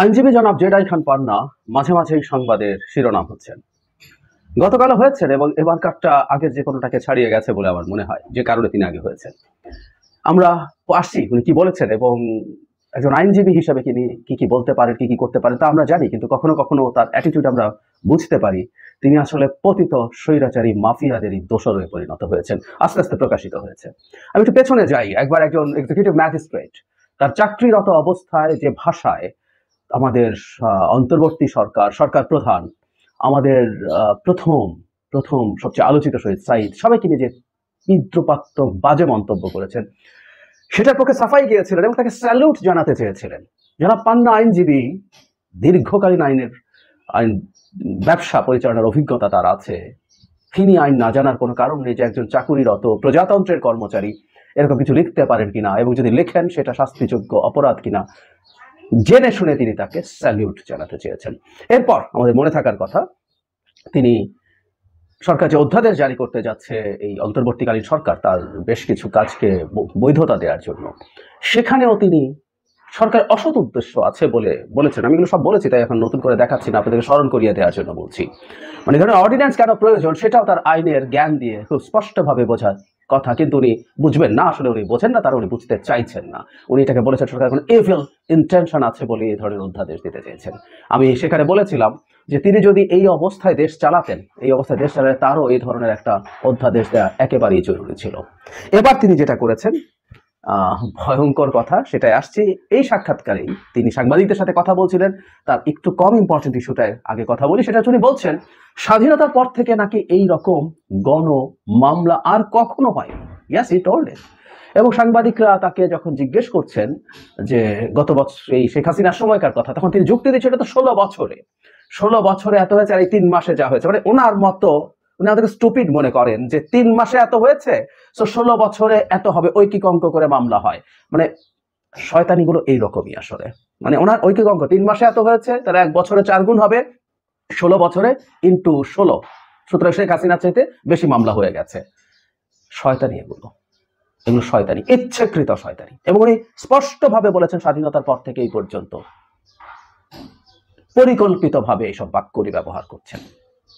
আইনজীবী জনাব জেডাই খান পান্না মাঝে মাঝেই সংবাদের শিরোনাম হচ্ছেন। গতকাল হয়েছেন এবং এবারকারটা আগের যে কোনোটাকে ছাড়িয়ে গেছে বলে আমার মনে হয়, যে কারণে তিনি আগে হয়েছেন। আমরা আসছি উনি কি বলেছেন এবং একজন আইনজীবী হিসেবে তিনি কি কি বলতে পারেন, কি কি করতে পারেন তা আমরা জানি, কিন্তু কখনো কখনো তার অ্যাটিটিউড আমরা বুঝতে পারি তিনি আসলে পতিত স্বৈরাচারী মাফিয়াদেরই দোসরে পরিণত হয়েছেন, আস্তে আস্তে প্রকাশিত হয়েছে। আমি একটু পেছনে যাই। একবার একজন এক্সিকিউটিভ ম্যাজিস্ট্রেট তার চাকরিরত অবস্থায় যে ভাষায় আমাদের অন্তর্বর্তী সরকার প্রধান, আমাদের প্রথম প্রথম সবচেয়ে আলোচিত শহীদ সাইদ সবাইকে নিয়ে যে পিতৃপাত্মক বাজে মন্তব্য করেছেন, সেটার পক্ষে সাফাই গিয়েছিলেন এবং তাকে স্যালুট জানাতে চেয়েছিলেন। জনাব পান্না আইনজীবী, দীর্ঘকালীন আইন ব্যবসা পরিচালনার অভিজ্ঞতা তার আছে। তিনি আইন না জানার কোনো কারণ নেই যে একজন চাকুরিরত প্রজাতন্ত্রের কর্মচারী এরকম কিছু লিখতে পারেন কিনা, এবং যদি লেখেন সেটা শাস্তিযোগ্য অপরাধ কিনা জেনে শুনে তিনি তাকে স্যালিউট জানাতে চেয়েছেন। এরপর আমাদের মনে থাকার কথা, তিনি সরকার যে অধ্যাদেশ জারি করতে যাচ্ছে এই অন্তর্বর্তীকালীন সরকার তার বেশ কিছু কাজকে বৈধতা দেওয়ার জন্য, সেখানেও তিনি সরকার অসৎ উদ্দেশ্য আছে বলে বলেছেন। আমি এগুলো সব বলেছি, তাই এখন নতুন করে দেখাচ্ছি না, আপনাদেরকে স্মরণ করিয়ে দেওয়ার জন্য বলছি। মানে ধরুন অর্ডিন্যান্স কেন প্রয়োজন সেটাও তার আইনের জ্ঞান দিয়ে খুব স্পষ্টভাবে বোঝার কথা, কিন্তু উনি বুঝবেন না, আসলে উনি বোঝেন না, তারা উনি বুঝতে চাইছেন না। উনি এটাকে বলেছেন সরকার কোনো এভিল ইন্টেনশন আছে বলে এই ধরনের অধ্যাদেশ দিতে চেয়েছেন। আমি সেখানে বলেছিলাম যে তিনি যদি এই অবস্থায় দেশ চালাতেন, এই অবস্থায় দেশ চালাতে তারও এই ধরনের একটা অধ্যাদেশ দেওয়া একেবারেই জরুরি ছিল। এবার তিনি যেটা করেছেন ভয়ঙ্কর কথা, সেটাই আসছে। এই সাক্ষাৎকারেই তিনি সাংবাদিকদের সাথে কথা বলছিলেন, তার একটু কম ইম্পর্টেন্ট ইস্যুটায় আগে কথা বলি। সেটা উনি বলছেন স্বাধীনতার পর থেকে নাকি এই রকম গণ মামলা আর কখনো হয়নি। ইয়াস, হি টোল্ড ইট। এবং সাংবাদিকরা তাকে যখন জিজ্ঞেস করছেন যে গত বছর এই শেখ হাসিনার সময়কার কথা, তখন তিনি যুক্তি দিচ্ছেন এটা তো 16 বছরে এত হয়েছে আর এই 3 মাসে যা হয়েছে। মানে ওনার মতো উনি আমাদেরকে স্টুপিড মনে করেন যে 3 মাসে এত হয়েছে, তো 16 বছরে এত হবে, ঐকিক অঙ্ক করে মামলা হয়। মানে শয়তানিগুলো এইরকমই আসলে। মানে ওনার ঐকিক অঙ্ক 3 মাসে এত হয়েছে, তাহলে 1 বছরে 4 গুণ হবে, 16 বছরে ইন্টু 16, সুতরাং শেখ হাসিনার চাইতে বেশি মামলা হয়ে গেছে। শয়তানি এগুলো শয়তানি, ইচ্ছাকৃত শয়তানি। এবং উনি স্পষ্টভাবে বলেছেন স্বাধীনতার পর থেকে এই পর্যন্ত পরিকল্পিতভাবে এইসব বাক্যই ব্যবহার করছেন,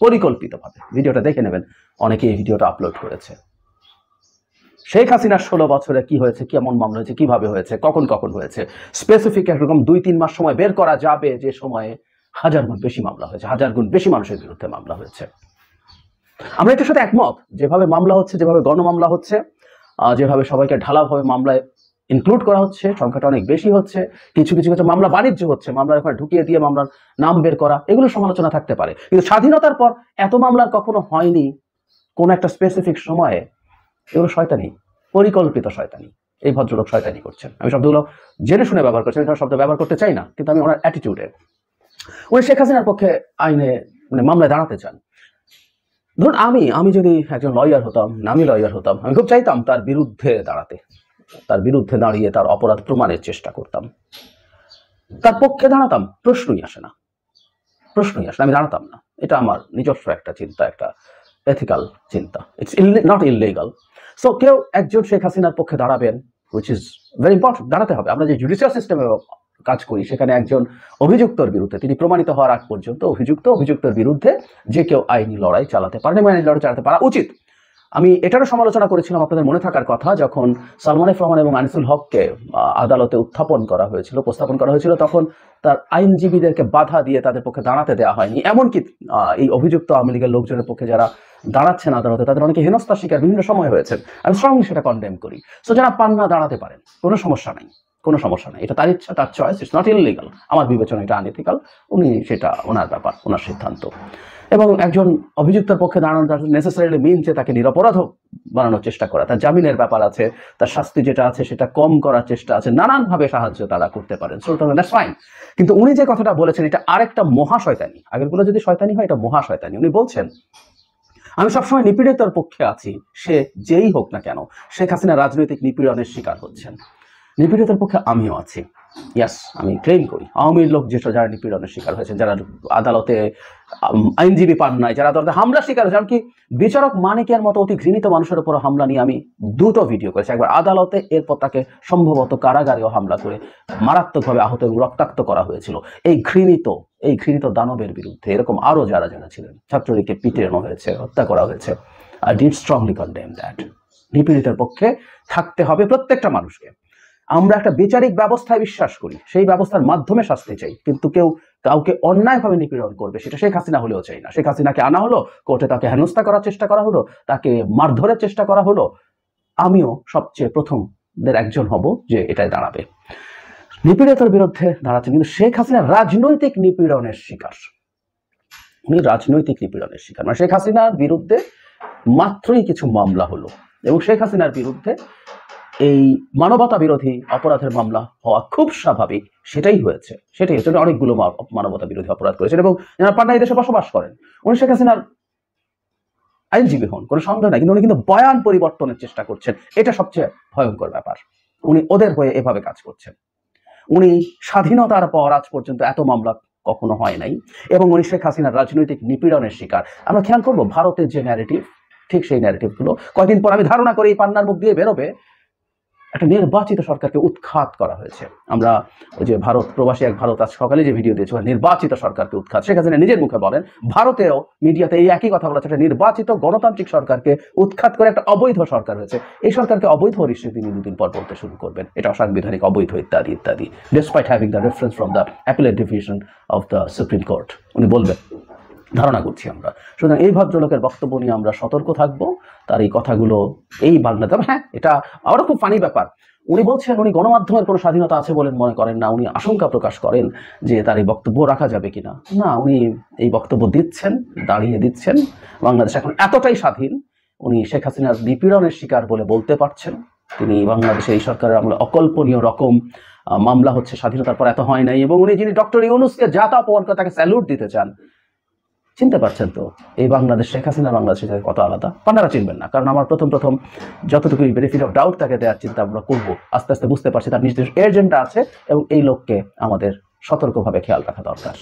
পরিকল্পিতভাবে। ভিডিওটা দেখে নেবেন, অনেকে এই ভিডিওটা আপলোড করেছে। শেখ হাসিনার 16 বছরে কি হয়েছে, কেমন মামলা হয়েছে, কিভাবে হয়েছে, কখন কখন হয়েছে, স্পেসিফিক একরকম 2-3 মাস সময় বের করা যাবে যে সময়ে 1000 গুণ বেশি মামলা হয়েছে, 1000 গুণ বেশি মানুষের বিরুদ্ধে মামলা হয়েছে। আমরা এটার সাথে একমত, যেভাবে মামলা হচ্ছে, যেভাবে গণমামলা হচ্ছে, যেভাবে সবাইকে ঢালাভাবে মামলায় ইনক্লুড করা হচ্ছে, সংখ্যাটা অনেক বেশি হচ্ছে। কিছু কিছু কিছু মামলা বাণিজ্য হচ্ছে, মামলার ওখানে ঢুকিয়ে দিয়ে মামলার নাম বের করা, এগুলো সমালোচনা থাকতে পারে। কিন্তু স্বাধীনতার পর এত মামলার কখনো হয়নি কোন একটা স্পেসিফিক সময়ে। এগুলো শয়তানি, পরিকল্পিত শয়তানি। এই ভদ্রলোক শয়তানি করছেন। আমি শব্দগুলো জেনে শুনে ব্যবহার করছি, আমি শব্দ ব্যবহার করতে চাই না, কিন্তু আমি ওনার অ্যাটিটিউডে, উনি শেখ হাসিনার পক্ষে আইনে মানে মামলায় দাঁড়াতে চান। ধরুন আমি যদি একজন লয়ার হতাম, নামী লয়ার হতাম, আমি খুব চাইতাম তার বিরুদ্ধে দাঁড়াতে, তার বিরুদ্ধে দাঁড়িয়ে তার অপরাধ প্রমাণের চেষ্টা করতাম, তার পক্ষে দাঁড়াতাম। প্রশ্নই আসে না, আমি দাঁড়াতাম না। এটা আমার নিজস্ব একটা চিন্তা, একটা এথিক্যাল চিন্তা। It's not illegal. সো কেউ একজন শেখ হাসিনার পক্ষে দাঁড়াবেন, হুইচ ইজ ভেরি ইম্পর্টেন্ট, দাঁড়াতে হবে। আমরা যে জুডিশিয়াল সিস্টেমে কাজ করি, সেখানে একজন অভিযুক্তর বিরুদ্ধে, তিনি প্রমাণিত হওয়ার আগ পর্যন্ত অভিযুক্তর বিরুদ্ধে যে কেউ আইনি লড়াই চালাতে পারেন, আইনি লড়াই চালাতে পারা উচিত। আমি এটারও সমালোচনা করেছিলাম, আপনাদের মনে থাকার কথা, যখন সালমান এফ রহমান এবং আনিসুল হককে আদালতে উপস্থাপন করা হয়েছিল, তখন তার আইনজীবীদেরকে বাধা দিয়ে তাদের পক্ষে দাঁড়াতে দেওয়া হয়নি। এমনকি এই অভিযুক্ত আওয়ামী লীগের লোকজনের পক্ষে যারা দাঁড়াচ্ছেন আদালতে, তাদের অনেকে হেনস্থার শিকার বিভিন্ন সময় হয়েছেন। আমি স্ট্রংলি সেটা কন্ডেম করি। সো যারা পান্না দাঁড়াতে পারেন, কোনো সমস্যা নাই, এটা তার ইচ্ছা, তার চয়েস, ইটস নট ইললিগাল। আমার বিবেচনা এটা আনএথিক্যাল, উনি সেটা ওনার ব্যাপার, ওনার সিদ্ধান্ত। এবং একজন অভিযুক্তের পক্ষে দাঁড়ানো নেসেসারিলি মিন যে তাকে নিরপরাধ বানানোর চেষ্টা করা, তার জামিনের ব্যাপার আছে, তার শাস্তি যেটা আছে সেটা কম করার চেষ্টা আছে, নানানভাবে সাহায্য তারা করতে পারেন। So that's fine. কিন্তু উনি যে কথাটা বলেছেন, এটা আরেকটা মহা শয়তানি। আগেরগুলো যদি শয়তানি হয়, এটা মহা শয়তানি। উনি বলছেন আমি সবসময় নিপীড়িতর পক্ষে আছি, সে যেই হোক না কেন। শেখ হাসিনা রাজনৈতিক নিপীড়নের শিকার হচ্ছেন, নিপীড়িতের পক্ষে আমিও আছি। ইয়াস, আমি ক্লেম করি আওয়ামী লোক যেসব যারা নিপীড়নের শিকার হয়েছে, যারা আদালতে আইনজীবী পান নাই, যারা আদালতে হামলা শিকার হয়েছে, এমনকি বিচারক মানিকের মতো অতি ঘৃণিত মানুষের উপর হামলা নিয়ে আমি দুটো ভিডিও করেছি, একবার আদালতে, এরপর তাকে সম্ভবত কারাগারেও হামলা করে মারাত্মকভাবে আহত এবং রক্তাক্ত করা হয়েছিল। এই ঘৃণিত দানবের বিরুদ্ধে এরকম আরো যারা যারা ছিলেন, ছাত্রলীগকে পিটানো হয়েছে, হত্যা করা হয়েছে, I did strongly condemn that. নিপীড়িতের পক্ষে থাকতে হবে প্রত্যেকটা মানুষকে। আমরা একটা বিচারিক ব্যবস্থায় বিশ্বাস করি, সেই ব্যবস্থার মাধ্যমে শাস্তি চাই, কিন্তু কেউ কাউকে অন্যায়ভাবে নিপীড়ন করবে সেটা শেখ হাসিনা হলেও চাই না। শেখ হাসিনাকে আনা হলো কোর্টে, তাকে হেনস্থা করার চেষ্টা করা হলো, তাকে মারধরের চেষ্টা করা হলো, আমিও সবচেয়ে প্রথমদের একজন হব যে এটাই দাঁড়াবে, নিপীড়িতের বিরুদ্ধে দাঁড়াচ্ছেন। কিন্তু শেখ হাসিনা রাজনৈতিক নিপীড়নের শিকার, উনি রাজনৈতিক নিপীড়নের শিকার। মানে শেখ হাসিনার বিরুদ্ধে মাত্রই কিছু মামলা হলো এবং শেখ হাসিনার বিরুদ্ধে এই মানবতা বিরোধী অপরাধের মামলা হওয়া খুব স্বাভাবিক, সেটাই হয়েছে। অনেকগুলো মানবতা বিরোধী অপরাধ করেছেন এবং যারা পান্না এই দেশে বসবাস করেন, উনি শেখ হাসিনার আইনজীবী হন, কোনো সন্দেহ নাই, কিন্তু উনি কিন্তু বয়ান পরিবর্তনের চেষ্টা করছেন, এটা সবচেয়ে ভয়ঙ্কর ব্যাপার। উনি ওদের হয়ে এভাবে কাজ করছেন। উনি স্বাধীনতার পর আজ পর্যন্ত এত মামলা কখনো হয় নাই এবং উনি শেখ হাসিনার রাজনৈতিক নিপীড়নের শিকার। আমরা খেয়াল করবো ভারতের যে ন্যারেটিভ, ঠিক সেই ন্যারেটিভগুলো কয়েকদিন পর আমি ধারণা করি এই পান্নার মুখ দিয়ে বেরোবে, একটা নির্বাচিত সরকারকে উৎখাত করা হয়েছে। আমরা ওই যে ভারত প্রবাসী এক ভারত আজ সকালে যে ভিডিও দিয়েছে, নির্বাচিত সরকারকে উৎখাত, শেখ হাসিনা নিজের মুখে বলেন, ভারতেও মিডিয়াতে এই একই কথা বলেছে, একটা নির্বাচিত গণতান্ত্রিক সরকারকে উৎখাত করে একটা অবৈধ সরকার হয়েছে। এই সরকারকে অবৈধ নিশ্চয়ই তিনি দুদিন পর বলতে শুরু করবেন, এটা অসাংবিধানিক, অবৈধ, ইত্যাদি ইত্যাদি, despite having the reference from the appellate division of the supreme court, উনি বলবেন, ধারণা করছি আমরা। সুতরাং এই ভদ্রলোকের বক্তব্য নিয়ে আমরা সতর্ক থাকবো, তার এই কথাগুলো এই বাংলাতে, হ্যাঁ এটা আরো খুব ফানি ব্যাপার, উনি বলছেন উনি গণমাধ্যমের কোনো স্বাধীনতা আছে বলে মনে করেন না, উনি আশঙ্কা প্রকাশ করেন যে তার এই বক্তব্য রাখা যাবে কিনা। না, উনি এই বক্তব্য দিচ্ছেন, দাঁড়িয়ে দিচ্ছেন। বাংলাদেশ এখন এতটাই স্বাধীন, উনি শেখ হাসিনার নিপীড়নের শিকার বলে বলতে পারছেন। তিনি বাংলাদেশের এই সরকারের আমলে অকল্পনীয় রকম মামলা হচ্ছে, স্বাধীনতার পর এত হয় নাই, এবং উনি যিনি ডক্টর ইউনূসকে যা তা অপমান করে তাকে স্যালুট দিতে চান। চিনতে পারছেন তো এই বাংলাদেশ, শেখ হাসিনা বাংলাদেশের থেকে কত আলাদা? আপনারা চিনবেন না, কারণ আমার প্রথম যতটুকু বেনিফিট অফ ডাউট তাকে দেওয়ার চিন্তা আমরা করবো, আস্তে আস্তে বুঝতে পারছি তার নিজস্ব এজেন্ডা আছে এবং এই লোককে আমাদের সতর্কভাবে খেয়াল রাখা দরকার।